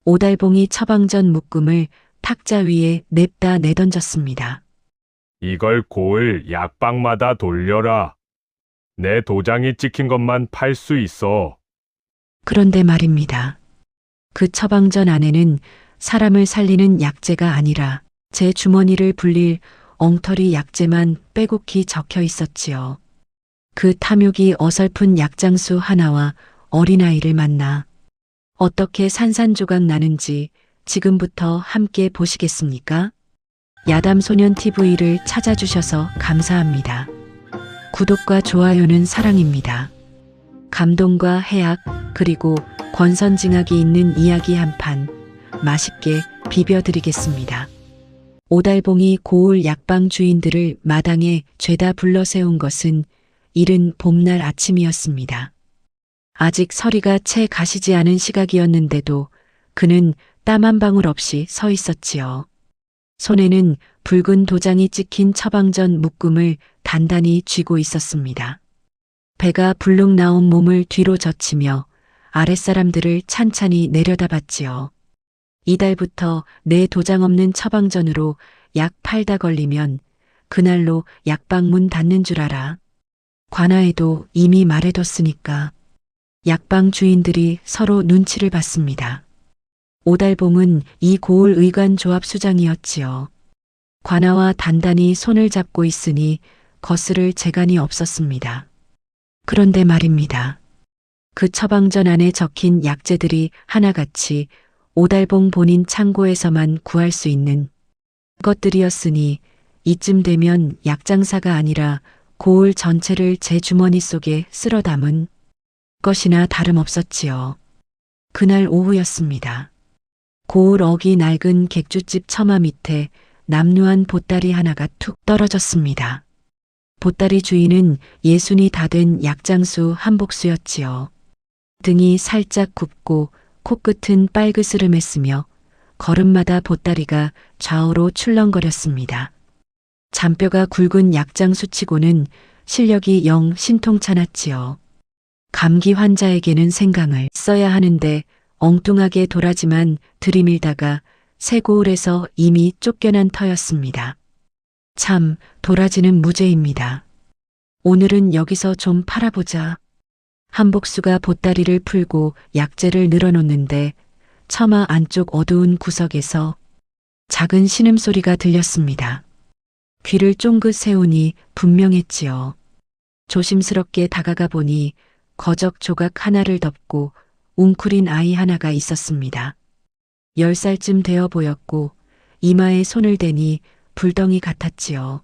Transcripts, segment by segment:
오달봉이 처방전 묶음을 탁자 위에 냅다 내던졌습니다. 이걸 고을 약방마다 돌려라. 내 도장이 찍힌 것만 팔 수 있어. 그런데 말입니다. 그 처방전 안에는 사람을 살리는 약재가 아니라 제 주머니를 불릴 엉터리 약재만 빼곡히 적혀 있었지요. 그 탐욕이 어설픈 약장수 하나와 어린아이를 만나 어떻게 산산조각 나는지 지금부터 함께 보시겠습니까? 야담소년TV를 찾아주셔서 감사합니다. 구독과 좋아요는 사랑입니다. 감동과 해악 그리고 권선징악이 있는 이야기 한 판 맛있게 비벼드리겠습니다. 오달봉이 고을 약방 주인들을 마당에 죄다 불러 세운 것은 이른 봄날 아침이었습니다. 아직 서리가 채 가시지 않은 시각이었는데도 그는 땀 한 방울 없이 서 있었지요. 손에는 붉은 도장이 찍힌 처방전 묶음을 단단히 쥐고 있었습니다. 배가 불룩 나온 몸을 뒤로 젖히며 아랫사람들을 찬찬히 내려다봤지요. 이달부터 내 도장 없는 처방전으로 약 팔다 걸리면 그날로 약방 문 닫는 줄 알아. 관아에도 이미 말해뒀으니까. 약방 주인들이 서로 눈치를 봤습니다. 오달봉은 이 고을 의관 조합 수장이었지요. 관아와 단단히 손을 잡고 있으니 거스를 재간이 없었습니다. 그런데 말입니다. 그 처방전 안에 적힌 약재들이 하나같이 오달봉 본인 창고에서만 구할 수 있는 것들이었으니 이쯤 되면 약장사가 아니라 고을 전체를 제 주머니 속에 쓸어 담은 것이나 다름없었지요. 그날 오후였습니다. 고을 어기 낡은 객주집 처마 밑에 남루한 보따리 하나가 툭 떨어졌습니다. 보따리 주인은 예순이 다 된 약장수 한복수였지요. 등이 살짝 굽고 코끝은 빨그스름했으며 걸음마다 보따리가 좌우로 출렁거렸습니다. 잔뼈가 굵은 약장수치고는 실력이 영 신통찮았지요. 감기 환자에게는 생강을 써야 하는데 엉뚱하게 도라지만 들이밀다가 새 고을에서 이미 쫓겨난 터였습니다. 참, 도라지는 무죄입니다. 오늘은 여기서 좀 팔아보자. 한복수가 보따리를 풀고 약재를 늘어놓는데 처마 안쪽 어두운 구석에서 작은 신음소리가 들렸습니다. 귀를 쫑긋 세우니 분명했지요. 조심스럽게 다가가 보니 거적 조각 하나를 덮고 웅크린 아이 하나가 있었습니다. 10살쯤 되어 보였고 이마에 손을 대니 불덩이 같았지요.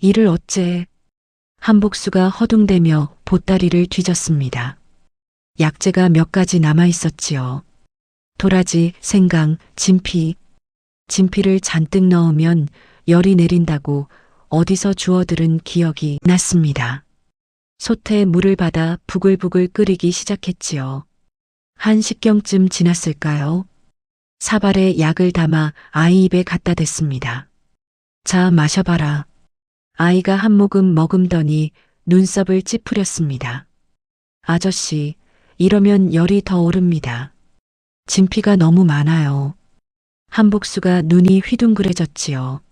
이를 어째? 한복수가 허둥대며 보따리를 뒤졌습니다. 약재가 몇 가지 남아 있었지요. 도라지, 생강, 진피. 진피를 잔뜩 넣으면 열이 내린다고 어디서 주워들은 기억이 났습니다. 솥에 물을 받아 부글부글 끓이기 시작했지요. 한 식경쯤 지났을까요? 사발에 약을 담아 아이 입에 갖다 댔습니다. 자, 마셔봐라. 아이가 한 모금 머금더니 눈썹을 찌푸렸습니다. 아저씨, 이러면 열이 더 오릅니다. 진피가 너무 많아요. 한복수가 눈이 휘둥그레졌지요.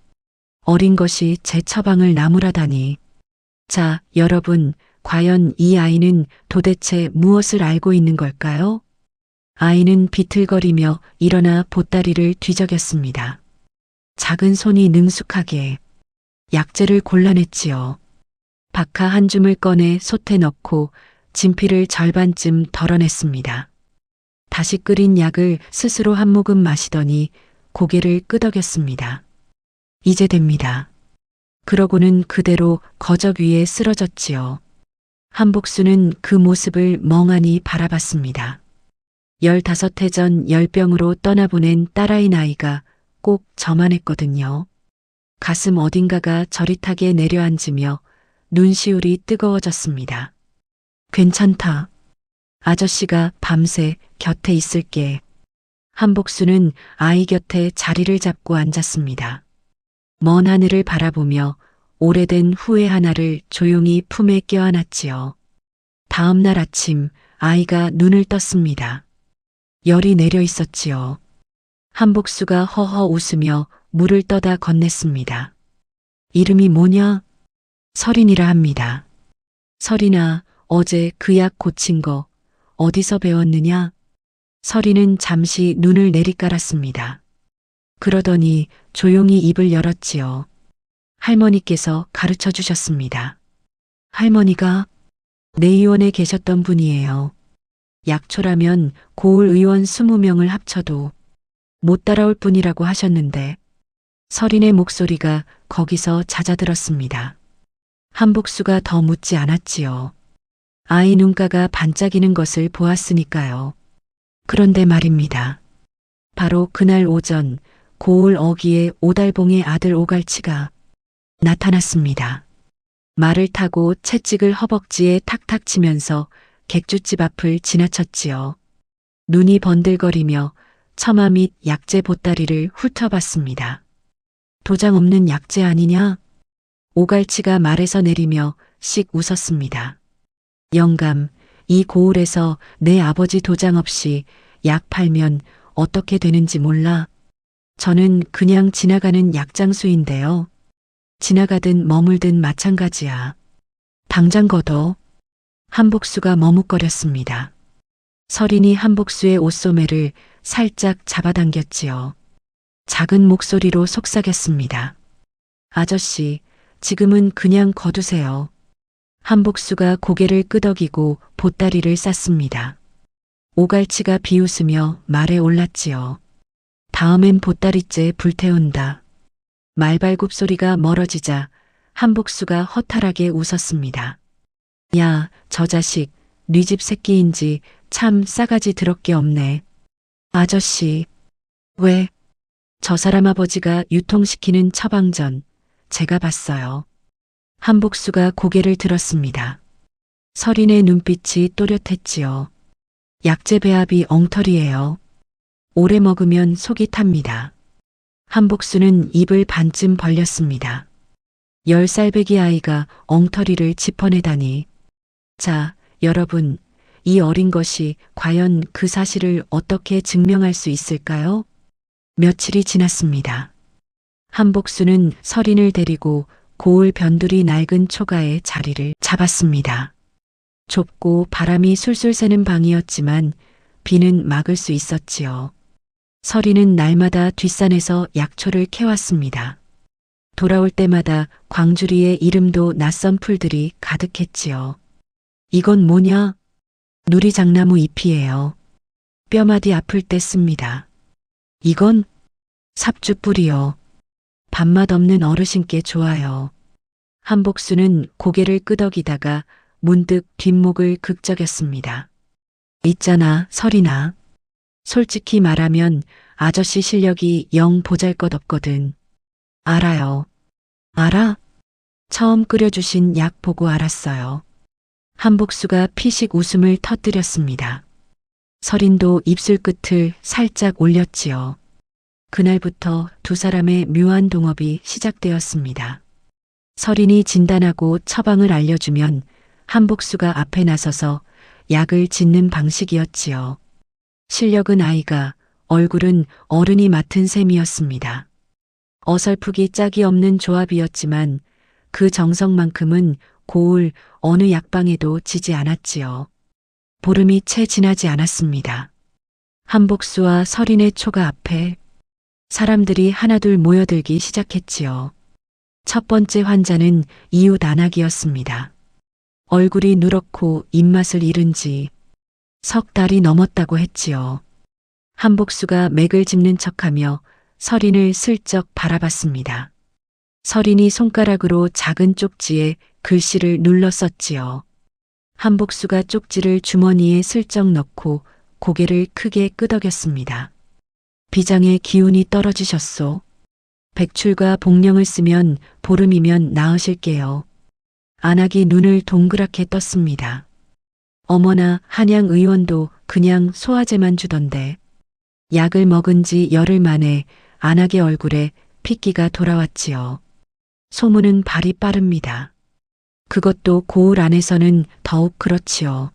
어린 것이 제 처방을 나무라다니. 자, 여러분, 과연 이 아이는 도대체 무엇을 알고 있는 걸까요? 아이는 비틀거리며 일어나 보따리를 뒤적였습니다. 작은 손이 능숙하게 약재를 골라냈지요. 박하 한 줌을 꺼내 솥에 넣고 진피를 절반쯤 덜어냈습니다. 다시 끓인 약을 스스로 한 모금 마시더니 고개를 끄덕였습니다. 이제 됩니다. 그러고는 그대로 거적 위에 쓰러졌지요. 한복수는 그 모습을 멍하니 바라봤습니다. 15해 전 열병으로 떠나보낸 딸아이 나이가 꼭 저만 했거든요. 가슴 어딘가가 저릿하게 내려앉으며 눈시울이 뜨거워졌습니다. 괜찮다. 아저씨가 밤새 곁에 있을게. 한복수는 아이 곁에 자리를 잡고 앉았습니다. 먼 하늘을 바라보며 오래된 후회 하나를 조용히 품에 껴안았지요. 다음 날 아침 아이가 눈을 떴습니다. 열이 내려 있었지요. 한복수가 허허 웃으며 물을 떠다 건넸습니다. 이름이 뭐냐? 설인이라 합니다. 설인아, 어제 그 약 고친 거 어디서 배웠느냐? 설인은 잠시 눈을 내리깔았습니다. 그러더니 조용히 입을 열었지요. 할머니께서 가르쳐 주셨습니다. 할머니가 내 의원에 계셨던 분이에요. 약초라면 고을 의원 20명을 합쳐도 못 따라올 뿐이라고 하셨는데 설인의 목소리가 거기서 잦아들었습니다. 한복수가 더 묻지 않았지요. 아이 눈가가 반짝이는 것을 보았으니까요. 그런데 말입니다. 바로 그날 오전 고을 어귀에 오달봉의 아들 오갈치가 나타났습니다. 말을 타고 채찍을 허벅지에 탁탁 치면서 객주집 앞을 지나쳤지요. 눈이 번들거리며 처마 및 약재 보따리를 훑어봤습니다. 도장 없는 약재 아니냐? 오갈치가 말에서 내리며 씩 웃었습니다. 영감, 이 고을에서 내 아버지 도장 없이 약 팔면 어떻게 되는지 몰라. 저는 그냥 지나가는 약장수인데요. 지나가든 머물든 마찬가지야. 당장 걷어. 한복수가 머뭇거렸습니다. 설인이 한복수의 옷소매를 살짝 잡아당겼지요. 작은 목소리로 속삭였습니다. 아저씨, 지금은 그냥 거두세요. 한복수가 고개를 끄덕이고 보따리를 쌌습니다. 오갈치가 비웃으며 말에 올랐지요. 다음엔 보따리째 불태운다. 말발굽 소리가 멀어지자 한복수가 허탈하게 웃었습니다. 야, 저 자식, 네 집 새끼인지 참 싸가지 더럽게 없네. 아저씨, 왜? 저 사람 아버지가 유통시키는 처방전, 제가 봤어요. 한복수가 고개를 들었습니다. 설인의 눈빛이 또렷했지요. 약재 배합이 엉터리예요. 오래 먹으면 속이 탑니다. 한복수는 입을 반쯤 벌렸습니다. 10살배기 아이가 엉터리를 짚어내다니. 자, 여러분, 이 어린 것이 과연 그 사실을 어떻게 증명할 수 있을까요? 며칠이 지났습니다. 한복수는 설인을 데리고 고을 변두리 낡은 초가에 자리를 잡았습니다. 좁고 바람이 술술 새는 방이었지만 비는 막을 수 있었지요. 설인은 날마다 뒷산에서 약초를 캐왔습니다. 돌아올 때마다 광주리의 이름도 낯선 풀들이 가득했지요. 이건 뭐냐? 누리장나무 잎이에요. 뼈마디 아플 때 씁니다. 이건 삽주뿌리요. 밥맛 없는 어르신께 좋아요. 한복수는 고개를 끄덕이다가 문득 뒷목을 극적였습니다. 있잖아, 설인아. 솔직히 말하면 아저씨 실력이 영 보잘것없거든. 알아요. 알아? 처음 끓여주신 약 보고 알았어요. 한복수가 피식 웃음을 터뜨렸습니다. 설인도 입술 끝을 살짝 올렸지요. 그날부터 두 사람의 묘한 동업이 시작되었습니다. 설인이 진단하고 처방을 알려주면 한복수가 앞에 나서서 약을 짓는 방식이었지요. 실력은 아이가, 얼굴은 어른이 맡은 셈이었습니다. 어설프기 짝이 없는 조합이었지만 그 정성만큼은 고을 어느 약방에도 지지 않았지요. 보름이 채 지나지 않았습니다. 한복수와 설인의 초가 앞에 사람들이 하나둘 모여들기 시작했지요. 첫 번째 환자는 이웃 안악이었습니다. 얼굴이 누렇고 입맛을 잃은 지 석 달이 넘었다고 했지요. 한복수가 맥을 짚는 척하며 설인을 슬쩍 바라봤습니다. 설인이 손가락으로 작은 쪽지에 글씨를 눌러 썼지요. 한복수가 쪽지를 주머니에 슬쩍 넣고 고개를 크게 끄덕였습니다. 비장의 기운이 떨어지셨소. 백출과 복령을 쓰면 보름이면 나으실게요. 안악이 눈을 동그랗게 떴습니다. 어머나, 한양 의원도 그냥 소화제만 주던데. 약을 먹은 지 열흘 만에 안악의 얼굴에 핏기가 돌아왔지요. 소문은 발이 빠릅니다. 그것도 고을 안에서는 더욱 그렇지요.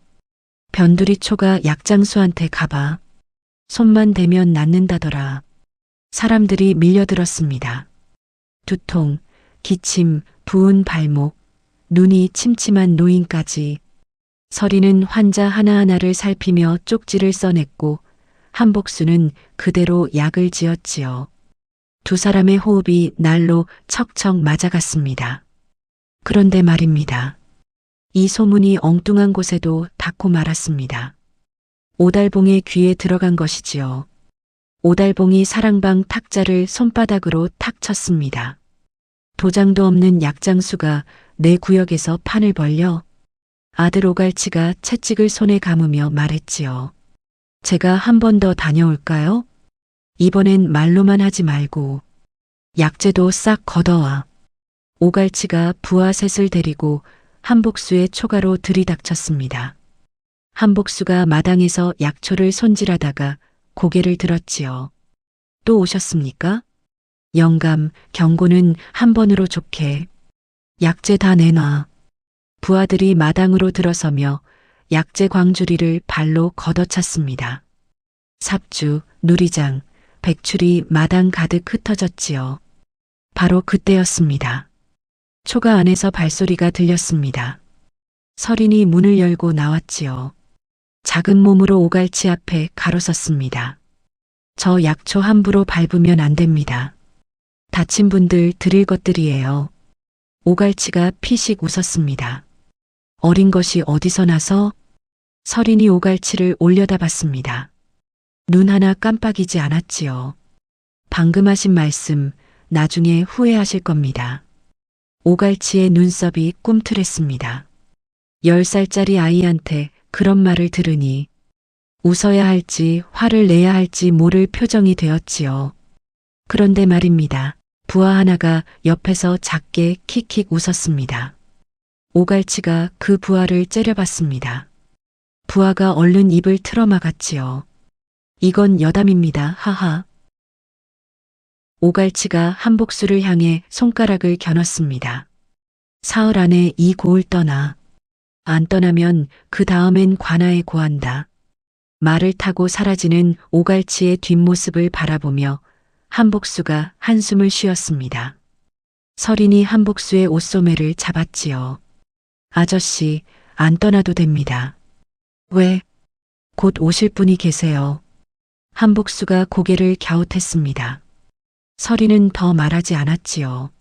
변두리 초가 약장수한테 가봐. 손만 대면 낫는다더라. 사람들이 밀려들었습니다. 두통, 기침, 부은 발목, 눈이 침침한 노인까지. 서리는 환자 하나하나를 살피며 쪽지를 써냈고 한복수는 그대로 약을 지었지요. 두 사람의 호흡이 날로 척척 맞아갔습니다. 그런데 말입니다. 이 소문이 엉뚱한 곳에도 닿고 말았습니다. 오달봉의 귀에 들어간 것이지요. 오달봉이 사랑방 탁자를 손바닥으로 탁 쳤습니다. 도장도 없는 약장수가 내 구역에서 판을 벌려. 아들 오갈치가 채찍을 손에 감으며 말했지요. 제가 한 번 더 다녀올까요? 이번엔 말로만 하지 말고 약재도 싹 걷어와. 오갈치가 부하 셋을 데리고 한복수의 초가로 들이닥쳤습니다. 한복수가 마당에서 약초를 손질하다가 고개를 들었지요. 또 오셨습니까? 영감, 경고는 한 번으로 좋게. 약재 다 내놔. 부하들이 마당으로 들어서며 약재 광주리를 발로 걷어찼습니다. 삽주, 누리장, 백출이 마당 가득 흩어졌지요. 바로 그때였습니다. 초가 안에서 발소리가 들렸습니다. 서린이 문을 열고 나왔지요. 작은 몸으로 오갈치 앞에 가로섰습니다. 저 약초 함부로 밟으면 안 됩니다. 다친 분들 드릴 것들이에요. 오갈치가 피식 웃었습니다. 어린 것이 어디서 나서? 서린이 오갈치를 올려다봤습니다. 눈 하나 깜빡이지 않았지요. 방금 하신 말씀 나중에 후회하실 겁니다. 오갈치의 눈썹이 꿈틀했습니다. 10살짜리 아이한테 그런 말을 들으니 웃어야 할지 화를 내야 할지 모를 표정이 되었지요. 그런데 말입니다. 부하 하나가 옆에서 작게 킥킥 웃었습니다. 오갈치가 그 부하를 째려봤습니다. 부하가 얼른 입을 틀어막았지요. 이건 여담입니다. 하하. 오갈치가 한복수를 향해 손가락을 겨눴습니다. 사흘 안에 이 고을 떠나. 안 떠나면 그 다음엔 관아에 고한다. 말을 타고 사라지는 오갈치의 뒷모습을 바라보며 한복수가 한숨을 쉬었습니다. 서린이 한복수의 옷소매를 잡았지요. 아저씨, 안 떠나도 됩니다. 왜? 곧 오실 분이 계세요. 한복수가 고개를 갸웃했습니다. 서린은 더 말하지 않았지요.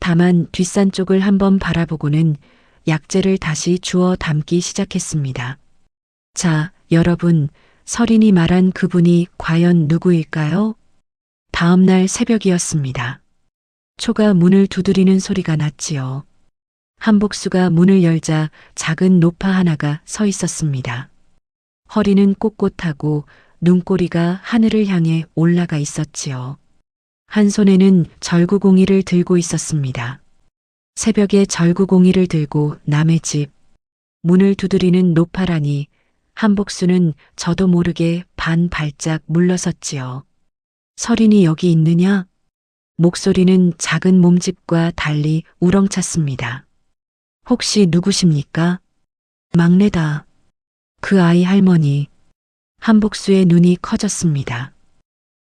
다만 뒷산 쪽을 한번 바라보고는 약재를 다시 주워 담기 시작했습니다. 자, 여러분, 서린이 말한 그분이 과연 누구일까요? 다음 날 새벽이었습니다. 초가 문을 두드리는 소리가 났지요. 한복수가 문을 열자 작은 노파 하나가 서 있었습니다. 허리는 꼿꼿하고 눈꼬리가 하늘을 향해 올라가 있었지요. 한 손에는 절구공이를 들고 있었습니다. 새벽에 절구공이를 들고 남의 집, 문을 두드리는 노파라니 한복수는 저도 모르게 반 발짝 물러섰지요. 서린이 여기 있느냐? 목소리는 작은 몸집과 달리 우렁찼습니다. 혹시 누구십니까? 막내다. 그 아이 할머니. 한복수의 눈이 커졌습니다.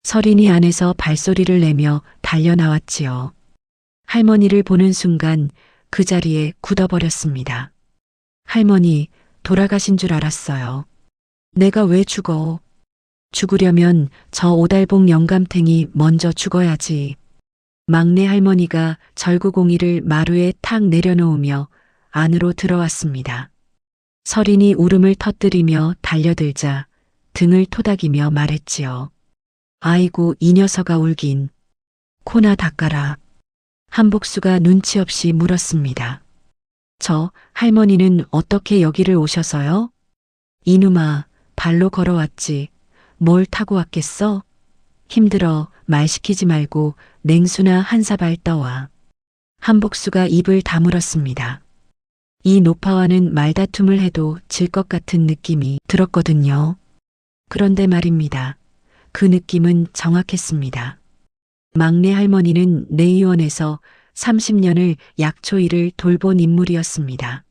서린이 안에서 발소리를 내며 달려나왔지요. 할머니를 보는 순간 그 자리에 굳어버렸습니다. 할머니, 돌아가신 줄 알았어요. 내가 왜 죽어? 죽으려면 저 오달봉 영감탱이 먼저 죽어야지. 막내 할머니가 절구공이를 마루에 탁 내려놓으며 안으로 들어왔습니다. 서린이 울음을 터뜨리며 달려들자 등을 토닥이며 말했지요. 아이고 이 녀석아 울긴. 코나 닦아라. 한복수가 눈치 없이 물었습니다. 저 할머니는 어떻게 여기를 오셔서요? 이놈아, 발로 걸어왔지. 뭘 타고 왔겠어? 힘들어 말 시키지 말고 냉수나 한 사발 떠와. 한복수가 입을 다물었습니다. 이 노파와는 말다툼을 해도 질 것 같은 느낌이 들었거든요. 그런데 말입니다. 그 느낌은 정확했습니다. 막내 할머니는 내의원에서 30년을 약초 일을 돌본 인물이었습니다.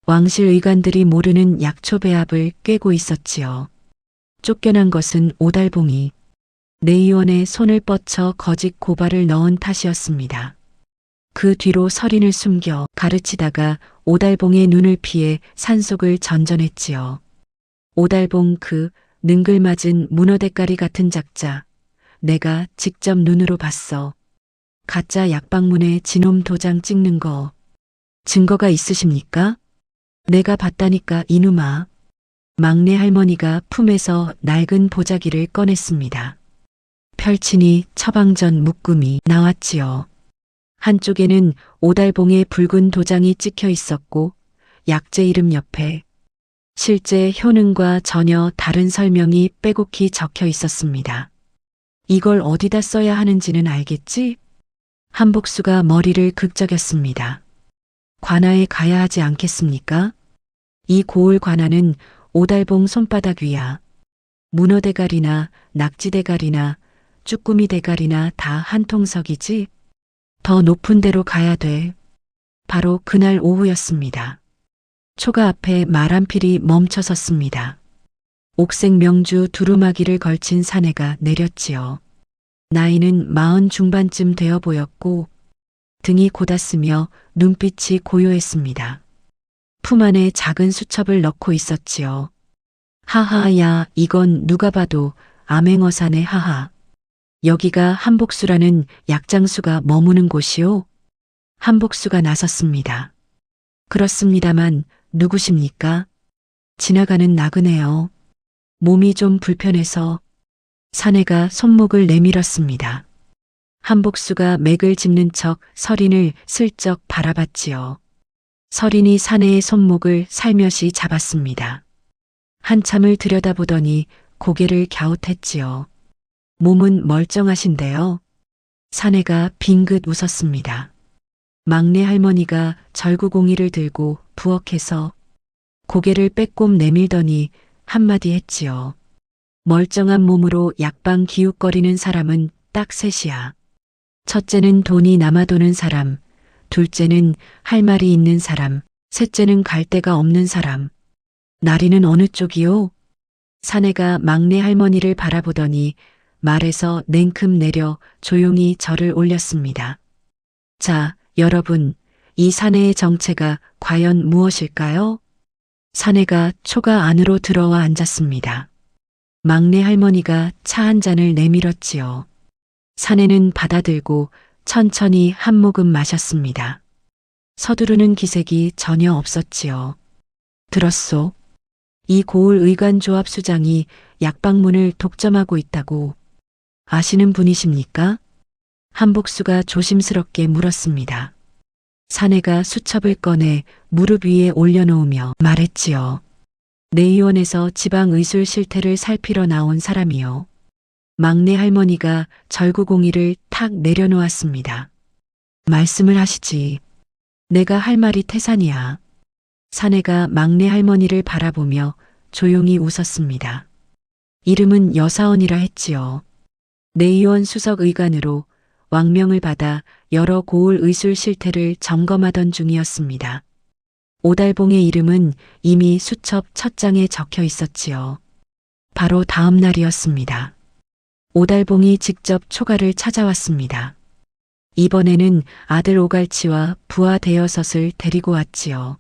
왕실 의관들이 모르는 약초 배합을 꿰고 있었지요. 쫓겨난 것은 오달봉이, 내 의원의 손을 뻗쳐 거짓 고발을 넣은 탓이었습니다. 그 뒤로 서린을 숨겨 가르치다가 오달봉의 눈을 피해 산속을 전전했지요. 오달봉 그 능글맞은 문어대가리 같은 작자, 내가 직접 눈으로 봤어. 가짜 약방문에 지놈 도장 찍는 거 증거가 있으십니까? 내가 봤다니까 이놈아. 막내 할머니가 품에서 낡은 보자기를 꺼냈습니다. 펼치니 처방전 묶음이 나왔지요. 한쪽에는 오달봉의 붉은 도장이 찍혀 있었고 약재 이름 옆에 실제 효능과 전혀 다른 설명이 빼곡히 적혀 있었습니다. 이걸 어디다 써야 하는지는 알겠지? 한복수가 머리를 극적였습니다. 관아에 가야 하지 않겠습니까? 이 고을 관아는 오달봉 손바닥 위야. 문어대가리나 낙지대가리나 쭈꾸미 대가리나 다 한 통석이지? 더 높은 데로 가야 돼. 바로 그날 오후였습니다. 초가 앞에 말 한 필이 멈춰 섰습니다. 옥색 명주 두루마기를 걸친 사내가 내렸지요. 나이는 40 중반쯤 되어 보였고 등이 곧았으며 눈빛이 고요했습니다. 품 안에 작은 수첩을 넣고 있었지요. 하하야, 이건 누가 봐도 암행어사네 하하. 여기가 한복수라는 약장수가 머무는 곳이요? 한복수가 나섰습니다. 그렇습니다만 누구십니까? 지나가는 나그네요. 몸이 좀 불편해서. 사내가 손목을 내밀었습니다. 한복수가 맥을 짚는 척 서린을 슬쩍 바라봤지요. 서린이 사내의 손목을 살며시 잡았습니다. 한참을 들여다보더니 고개를 갸웃했지요. 몸은 멀쩡하신데요. 사내가 빙긋 웃었습니다. 막내 할머니가 절구공이를 들고 부엌에서 고개를 빼꼼 내밀더니 한마디 했지요. 멀쩡한 몸으로 약방 기웃거리는 사람은 딱 셋이야. 첫째는 돈이 남아도는 사람, 둘째는 할 말이 있는 사람, 셋째는 갈 데가 없는 사람. 나리는 어느 쪽이요? 사내가 막내 할머니를 바라보더니 말에서 냉큼 내려 조용히 절을 올렸습니다. 자, 여러분, 이 사내의 정체가 과연 무엇일까요? 사내가 초가 안으로 들어와 앉았습니다. 막내 할머니가 차 한 잔을 내밀었지요. 사내는 받아들고 천천히 한 모금 마셨습니다. 서두르는 기색이 전혀 없었지요. 들었소. 이 고을 의관조합 수장이 약방문을 독점하고 있다고. 아시는 분이십니까? 한복수가 조심스럽게 물었습니다. 사내가 수첩을 꺼내 무릎 위에 올려놓으며 말했지요. 내의원에서 지방의술 실태를 살피러 나온 사람이요. 막내 할머니가 절구공이를 탁 내려놓았습니다. 말씀을 하시지. 내가 할 말이 태산이야. 사내가 막내 할머니를 바라보며 조용히 웃었습니다. 이름은 여사언이라 했지요. 내의원 수석의관으로 왕명을 받아 여러 고을 의술 실태를 점검하던 중이었습니다. 오달봉의 이름은 이미 수첩 첫 장에 적혀 있었지요. 바로 다음 날이었습니다. 오달봉이 직접 초가를 찾아왔습니다. 이번에는 아들 오갈치와 부하 대여섯을 데리고 왔지요.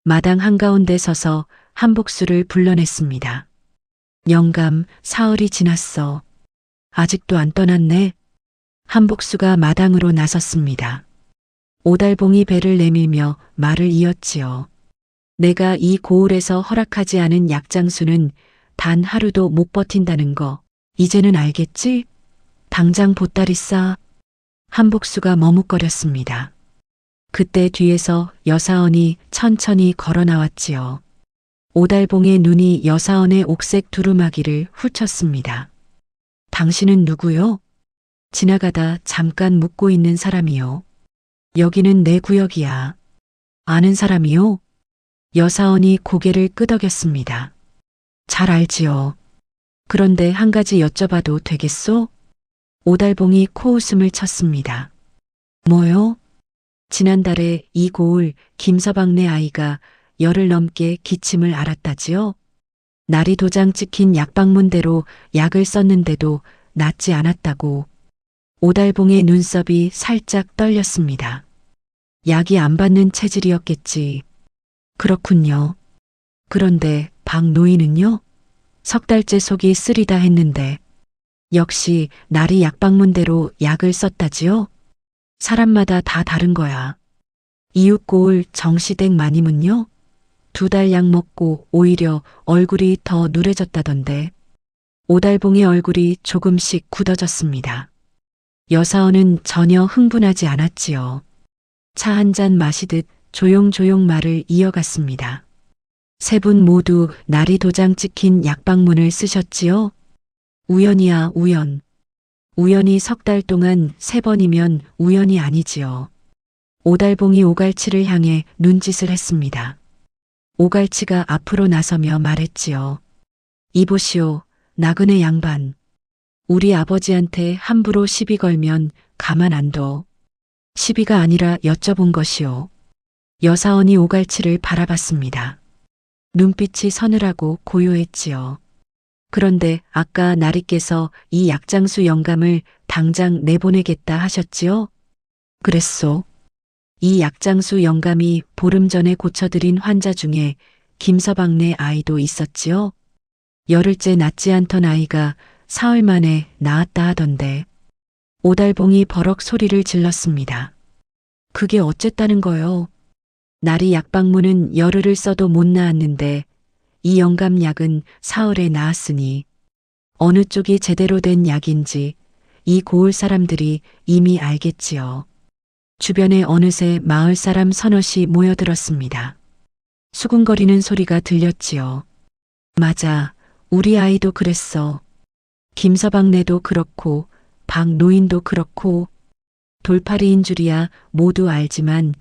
마당 한가운데 서서 한복수를 불러냈습니다. 영감, 사흘이 지났어. 아직도 안 떠났네. 한복수가 마당으로 나섰습니다. 오달봉이 배를 내밀며 말을 이었지요. 내가 이 고을에서 허락하지 않은 약장수는 단 하루도 못 버틴다는 거 이제는 알겠지? 당장 보따리 싸. 한복수가 머뭇거렸습니다. 그때 뒤에서 여사언이 천천히 걸어 나왔지요. 오달봉의 눈이 여사언의 옥색 두루마기를 훑쳤습니다. 당신은 누구요? 지나가다 잠깐 묻고 있는 사람이요. 여기는 내 구역이야. 아는 사람이요? 여사언이 고개를 끄덕였습니다. 잘 알지요. 그런데 한 가지 여쭤봐도 되겠소? 오달봉이 코웃음을 쳤습니다. 뭐요? 지난달에 이 고을 김서방네 아이가 열흘 넘게 기침을 앓았다지요? 날이 도장 찍힌 약방문대로 약을 썼는데도 낫지 않았다고. 오달봉의 눈썹이 살짝 떨렸습니다. 약이 안 받는 체질이었겠지. 그렇군요. 그런데 박 노인은요? 석 달째 속이 쓰리다 했는데 역시 날이 약방문대로 약을 썼다지요? 사람마다 다 다른 거야. 이웃고을 정시댁 마님은요? 2달 약 먹고 오히려 얼굴이 더 누래졌다던데. 오달봉의 얼굴이 조금씩 굳어졌습니다. 여사원은 전혀 흥분하지 않았지요. 차 한 잔 마시듯 조용조용 말을 이어갔습니다. 세 분 모두 날이 도장 찍힌 약방문을 쓰셨지요? 우연이야, 우연. 우연히 석 달 동안 3번이면 우연이 아니지요. 오달봉이 오갈치를 향해 눈짓을 했습니다. 오갈치가 앞으로 나서며 말했지요. 이보시오, 나그네 양반. 우리 아버지한테 함부로 시비 걸면 가만 안 둬. 시비가 아니라 여쭤본 것이오. 여사원이 오갈치를 바라봤습니다. 눈빛이 서늘하고 고요했지요. 그런데 아까 나리께서 이 약장수 영감을 당장 내보내겠다 하셨지요? 그랬소. 이 약장수 영감이 보름 전에 고쳐드린 환자 중에 김서방네 아이도 있었지요? 열흘째 낫지 않던 아이가 사흘 만에 나았다 하던데. 오달봉이 버럭 소리를 질렀습니다. 그게 어쨌다는 거요? 날이 약방문은 열흘을 써도 못 나았는데 이 영감약은 사흘에 나았으니 어느 쪽이 제대로 된 약인지 이 고을 사람들이 이미 알겠지요. 주변에 어느새 마을 사람 서너시 모여들었습니다. 수군거리는 소리가 들렸지요. 맞아, 우리 아이도 그랬어. 김서방네도 그렇고 박 노인도 그렇고. 돌팔이인 줄이야 모두 알지만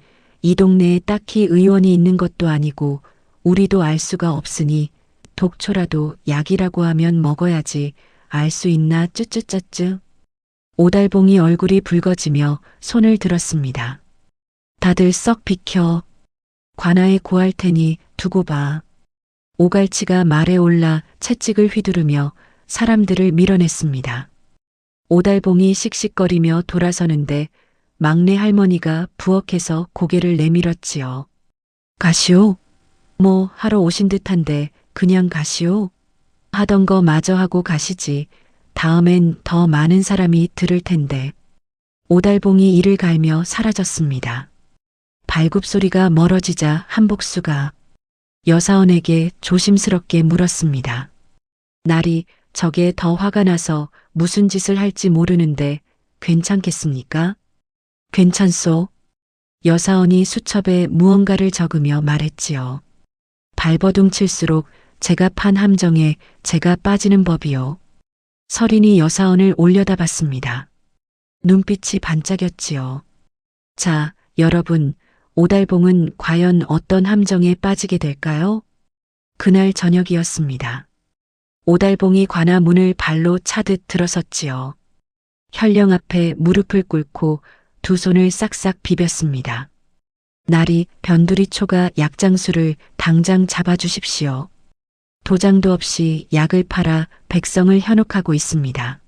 이 동네에 딱히 의원이 있는 것도 아니고 우리도 알 수가 없으니 독초라도 약이라고 하면 먹어야지 알 수 있나 쯔쯔쯔쯔. 오달봉이 얼굴이 붉어지며 손을 들었습니다. 다들 썩 비켜. 관아에 고할 테니 두고 봐. 오갈치가 말에 올라 채찍을 휘두르며 사람들을 밀어냈습니다. 오달봉이 씩씩거리며 돌아서는데 막내 할머니가 부엌에서 고개를 내밀었지요. 가시오? 뭐 하러 오신 듯한데 그냥 가시오? 하던 거 마저 하고 가시지. 다음엔 더 많은 사람이 들을 텐데. 오달봉이 이를 갈며 사라졌습니다. 발굽소리가 멀어지자 한복수가 여사원에게 조심스럽게 물었습니다. 날이 저게 더 화가 나서 무슨 짓을 할지 모르는데 괜찮겠습니까? 괜찮소. 여사원이 수첩에 무언가를 적으며 말했지요. 발버둥 칠수록 제가 판 함정에 제가 빠지는 법이요. 서린이 여사원을 올려다봤습니다. 눈빛이 반짝였지요. 자, 여러분, 오달봉은 과연 어떤 함정에 빠지게 될까요? 그날 저녁이었습니다. 오달봉이 관아 문을 발로 차듯 들어섰지요. 현령 앞에 무릎을 꿇고 두 손을 싹싹 비볐습니다. 날이 변두리초가 약장수를 당장 잡아주십시오. 도장도 없이 약을 팔아 백성을 현혹하고 있습니다.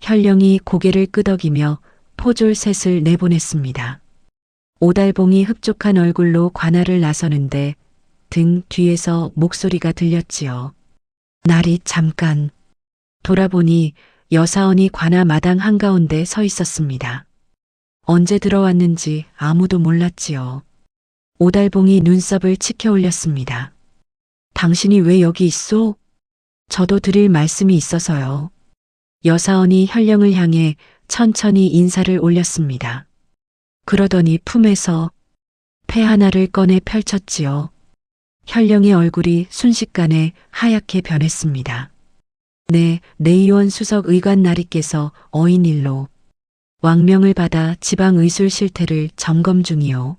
현령이 고개를 끄덕이며 포졸셋을 내보냈습니다. 오달봉이 흡족한 얼굴로 관아를 나서는데 등 뒤에서 목소리가 들렸지요. 날이 잠깐. 돌아보니 여사원이 관아 마당 한가운데 서 있었습니다. 언제 들어왔는지 아무도 몰랐지요. 오달봉이 눈썹을 치켜 올렸습니다. 당신이 왜 여기 있소? 저도 드릴 말씀이 있어서요. 여사원이 현령을 향해 천천히 인사를 올렸습니다. 그러더니 품에서 패 하나를 꺼내 펼쳤지요. 현령의 얼굴이 순식간에 하얗게 변했습니다. 네, 내의원 수석 의관 나리께서 어인일로 왕명을 받아 지방의술 실태를 점검 중이요.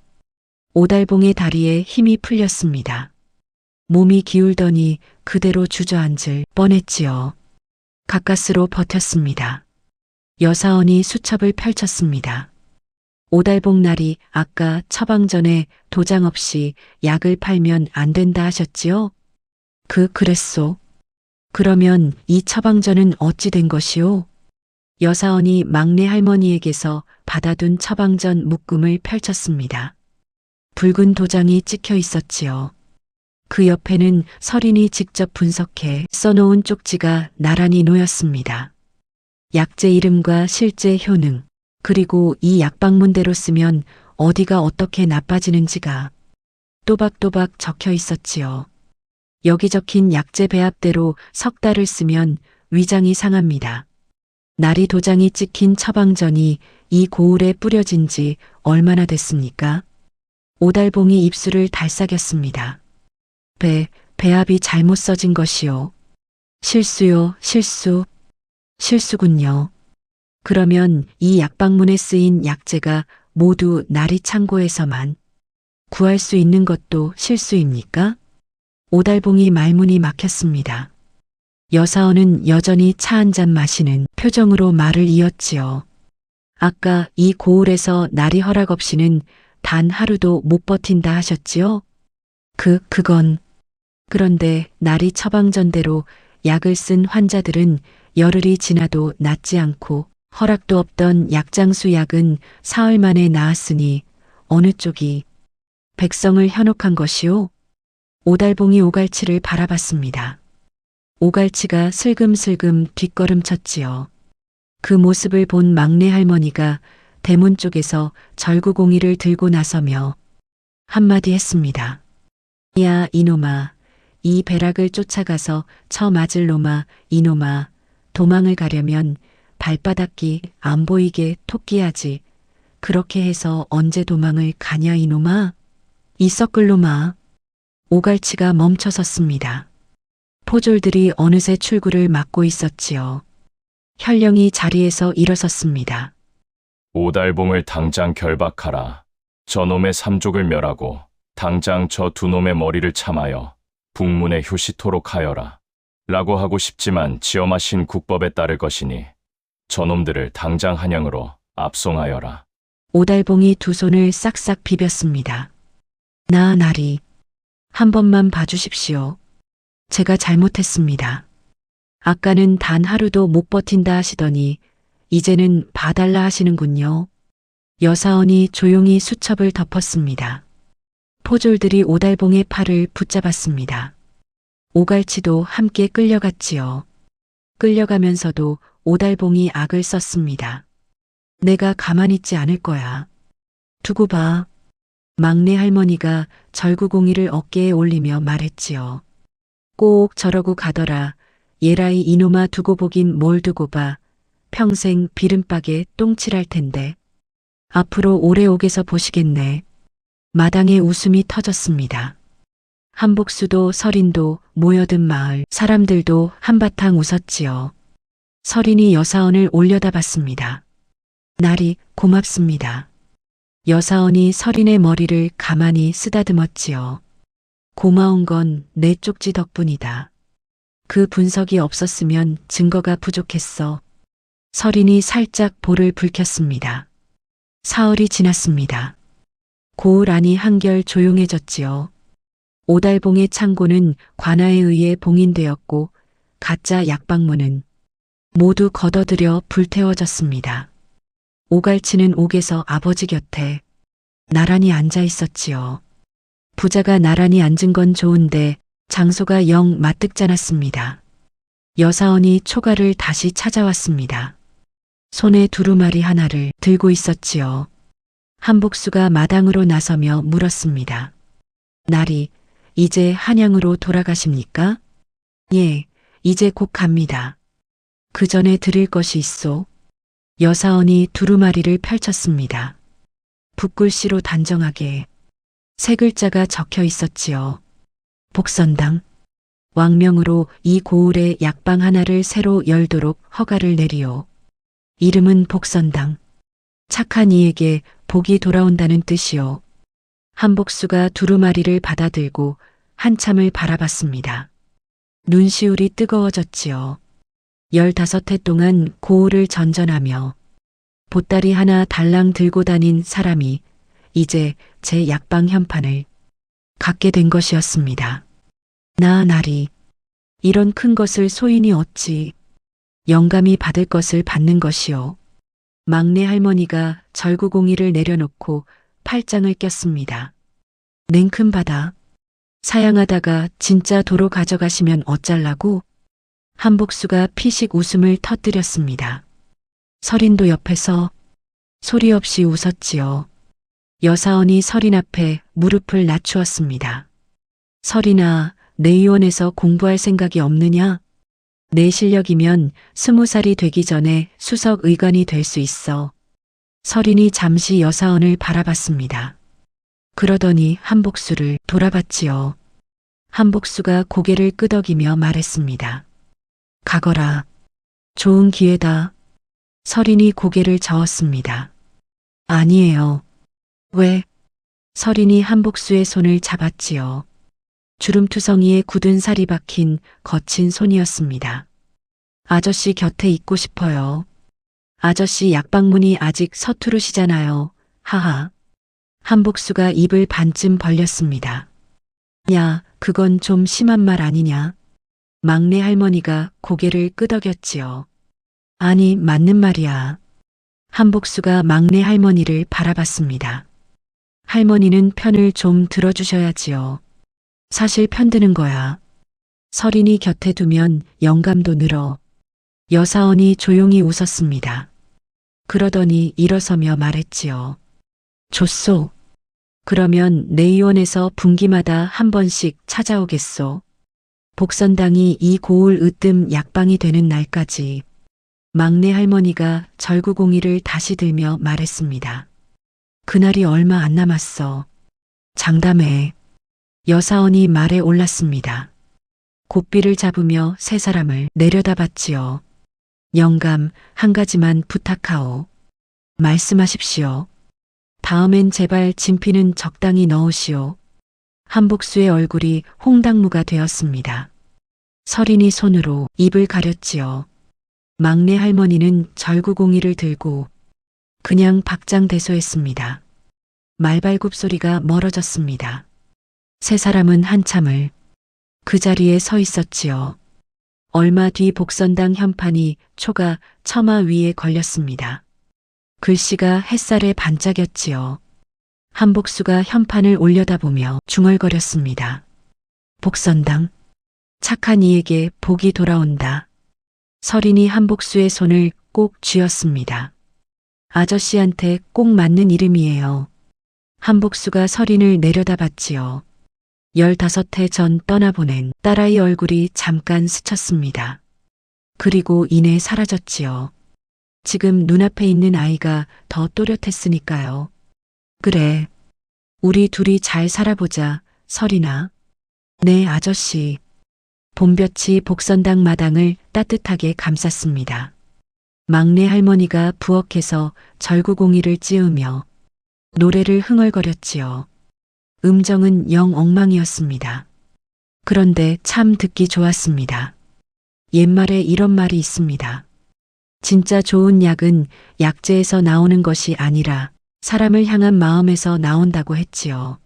오달봉의 다리에 힘이 풀렸습니다. 몸이 기울더니 그대로 주저앉을 뻔했지요. 가까스로 버텼습니다. 여사원이 수첩을 펼쳤습니다. 오달봉 날이 아까 처방전에 도장 없이 약을 팔면 안 된다 하셨지요? 그랬소. 그러면 이 처방전은 어찌 된 것이오? 여사원이 막내 할머니에게서 받아둔 처방전 묶음을 펼쳤습니다. 붉은 도장이 찍혀 있었지요. 그 옆에는 서린이 직접 분석해 써놓은 쪽지가 나란히 놓였습니다. 약재 이름과 실제 효능, 그리고 이 약방문대로 쓰면 어디가 어떻게 나빠지는지가 또박또박 적혀 있었지요. 여기 적힌 약재 배합대로 석 달을 쓰면 위장이 상합니다. 나리 도장이 찍힌 처방전이 이 고울에 뿌려진 지 얼마나 됐습니까? 오달봉이 입술을 달싹였습니다. 배합이 잘못 써진 것이요. 실수요, 실수군요. 그러면 이 약방문에 쓰인 약재가 모두 나리 창고에서만 구할 수 있는 것도 실수입니까? 오달봉이 말문이 막혔습니다. 여사원은 여전히 차 한 잔 마시는 표정으로 말을 이었지요. 아까 이 고을에서 나리 허락 없이는 단 하루도 못 버틴다 하셨지요? 그건. 그런데 나리 처방전대로 약을 쓴 환자들은 열흘이 지나도 낫지 않고 허락도 없던 약장수 약은 사흘 만에 나았으니 어느 쪽이 백성을 현혹한 것이오? 오달봉이 오갈치를 바라봤습니다. 오갈치가 슬금슬금 뒷걸음쳤지요. 그 모습을 본 막내 할머니가 대문 쪽에서 절구공이를 들고 나서며 한마디 했습니다. 야 이놈아, 이 배락을 쫓아가서 처맞을 놈아, 이놈아, 도망을 가려면 발바닥이 안 보이게 토끼하지. 그렇게 해서 언제 도망을 가냐 이놈아? 이 썩을 놈아. 오갈치가 멈춰섰습니다. 포졸들이 어느새 출구를 막고 있었지요. 현령이 자리에서 일어섰습니다. 오달봉을 당장 결박하라. 저놈의 삼족을 멸하고 당장 저 두 놈의 머리를 참하여 북문에 효시토록 하여라. 라고 하고 싶지만 지엄하신 국법에 따를 것이니 저놈들을 당장 한양으로 압송하여라. 오달봉이 두 손을 싹싹 비볐습니다. 나리, 한 번만 봐주십시오. 제가 잘못했습니다. 아까는 단 하루도 못 버틴다 하시더니 이제는 봐달라 하시는군요. 여사원이 조용히 수첩을 덮었습니다. 포졸들이 오달봉의 팔을 붙잡았습니다. 오갈치도 함께 끌려갔지요. 끌려가면서도 오달봉이 악을 썼습니다. 내가 가만히 있지 않을 거야. 두고 봐. 막내 할머니가 절구공이를 어깨에 올리며 말했지요. 꼭 저러고 가더라. 예라이 이놈아 두고 보긴 뭘 두고 봐. 평생 비름박에 똥칠할 텐데. 앞으로 오래 옥에서 보시겠네. 마당에 웃음이 터졌습니다. 한복수도 서린도 모여든 마을 사람들도 한바탕 웃었지요. 서린이 여사원을 올려다봤습니다. 나리 고맙습니다. 여사원이 서린의 머리를 가만히 쓰다듬었지요. 고마운 건 내 쪽지 덕분이다. 그 분석이 없었으면 증거가 부족했어. 서린이 살짝 볼을 붉혔습니다. 사흘이 지났습니다. 고을 안이 한결 조용해졌지요. 오달봉의 창고는 관아에 의해 봉인되었고 가짜 약방문은 모두 걷어들여 불태워졌습니다. 오갈치는 옥에서 아버지 곁에 나란히 앉아 있었지요. 부자가 나란히 앉은 건 좋은데 장소가 영 마뜩잖았습니다. 여사원이 초가를 다시 찾아왔습니다. 손에 두루마리 하나를 들고 있었지요. 한복수가 마당으로 나서며 물었습니다. 나리, 이제 한양으로 돌아가십니까? 예, 이제 곧 갑니다. 그 전에 드릴 것이 있소. 여사원이 두루마리를 펼쳤습니다. 붓글씨로 단정하게 세 글자가 적혀 있었지요. 복선당. 왕명으로 이 고을에 약방 하나를 새로 열도록 허가를 내리오. 이름은 복선당. 착한 이에게 복이 돌아온다는 뜻이요. 한복수가 두루마리를 받아들고 한참을 바라봤습니다. 눈시울이 뜨거워졌지요. 15해 동안 고을을 전전하며 보따리 하나 달랑 들고 다닌 사람이 이제 제 약방 현판을 갖게 된 것이었습니다. 나리, 이런 큰 것을 소인이 어찌 영감이 받을 것을 받는 것이요. 막내 할머니가 절구공이를 내려놓고 팔짱을 꼈습니다. 냉큼 받아. 사양하다가 진짜 도로 가져가시면 어쩔라고? 한복수가 피식 웃음을 터뜨렸습니다. 설인도 옆에서 소리 없이 웃었지요. 여사언이 설인 앞에 무릎을 낮추었습니다. 설인아, 내 의원에서 공부할 생각이 없느냐? 내 실력이면 20살이 되기 전에 수석 의관이 될 수 있어. 설인이 잠시 여사언을 바라봤습니다. 그러더니 한복수를 돌아봤지요. 한복수가 고개를 끄덕이며 말했습니다. 가거라. 좋은 기회다. 설인이 고개를 저었습니다. 아니에요. 왜? 설인이 한복수의 손을 잡았지요. 주름투성이에 굳은 살이 박힌 거친 손이었습니다. 아저씨 곁에 있고 싶어요. 아저씨 약방문이 아직 서투르시잖아요. 하하. 한복수가 입을 반쯤 벌렸습니다. 야, 그건 좀 심한 말 아니냐? 막내 할머니가 고개를 끄덕였지요. 아니, 맞는 말이야. 한복수가 막내 할머니를 바라봤습니다. 할머니는 편을 좀 들어주셔야지요. 사실 편드는 거야. 설인이 곁에 두면 영감도 늘어. 여사언이 조용히 웃었습니다. 그러더니 일어서며 말했지요. 좋소. 그러면 내의원에서 분기마다 한 번씩 찾아오겠소. 복선당이 이 고을 으뜸 약방이 되는 날까지. 막내 할머니가 절구공이를 다시 들며 말했습니다. 그날이 얼마 안 남았어. 장담해. 여사언이 말에 올랐습니다. 고삐를 잡으며 세 사람을 내려다봤지요. 영감, 한 가지만 부탁하오. 말씀하십시오. 다음엔 제발 진피는 적당히 넣으시오. 한복수의 얼굴이 홍당무가 되었습니다. 설인이 손으로 입을 가렸지요. 막내 할머니는 절구공이를 들고 그냥 박장대소했습니다. 말발굽 소리가 멀어졌습니다. 세 사람은 한참을 그 자리에 서 있었지요. 얼마 뒤 복선당 현판이 초가 처마 위에 걸렸습니다. 글씨가 햇살에 반짝였지요. 한복수가 현판을 올려다보며 중얼거렸습니다. 복선당, 착한 이에게 복이 돌아온다. 설인이 한복수의 손을 꼭 쥐었습니다. 아저씨한테 꼭 맞는 이름이에요. 한복수가 설인을 내려다봤지요. 15해 전 떠나보낸 딸아이 얼굴이 잠깐 스쳤습니다. 그리고 이내 사라졌지요. 지금 눈앞에 있는 아이가 더 또렷했으니까요. 그래. 우리 둘이 잘 살아보자, 설인아. 네, 아저씨. 봄볕이 복선당 마당을 따뜻하게 감쌌습니다. 막내 할머니가 부엌에서 절구공이를 찌우며 노래를 흥얼거렸지요. 음정은 영 엉망이었습니다. 그런데 참 듣기 좋았습니다. 옛말에 이런 말이 있습니다. 진짜 좋은 약은 약재에서 나오는 것이 아니라 사람을 향한 마음에서 나온다고 했지요.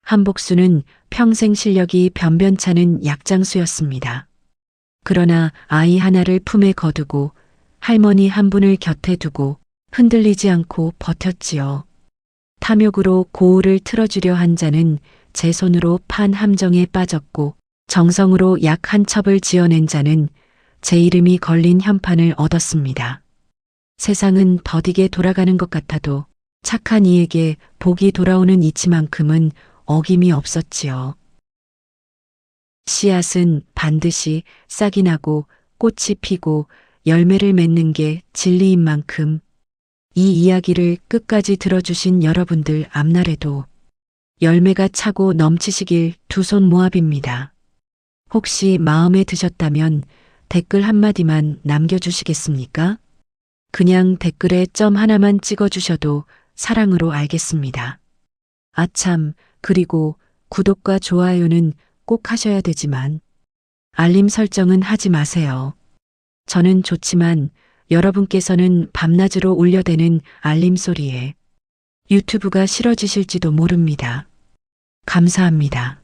한복수는 평생 실력이 변변찮은 약장수였습니다. 그러나 아이 하나를 품에 거두고 할머니 한 분을 곁에 두고 흔들리지 않고 버텼지요. 탐욕으로 고울을 틀어주려 한 자는 제 손으로 판 함정에 빠졌고 정성으로 약 한 첩을 지어낸 자는 제 이름이 걸린 현판을 얻었습니다. 세상은 더디게 돌아가는 것 같아도 착한 이에게 복이 돌아오는 이치만큼은 어김이 없었지요. 씨앗은 반드시 싹이 나고 꽃이 피고 열매를 맺는 게 진리인 만큼 이 이야기를 끝까지 들어주신 여러분들 앞날에도 열매가 차고 넘치시길 두 손 모아 빕니다. 혹시 마음에 드셨다면 댓글 한마디만 남겨주시겠습니까? 그냥 댓글에 점 하나만 찍어주셔도 사랑으로 알겠습니다. 아참, 그리고 구독과 좋아요는 꼭 하셔야 되지만 알림 설정은 하지 마세요. 저는 좋지만 여러분께서는 밤낮으로 울려대는 알림 소리에 유튜브가 싫어지실지도 모릅니다. 감사합니다.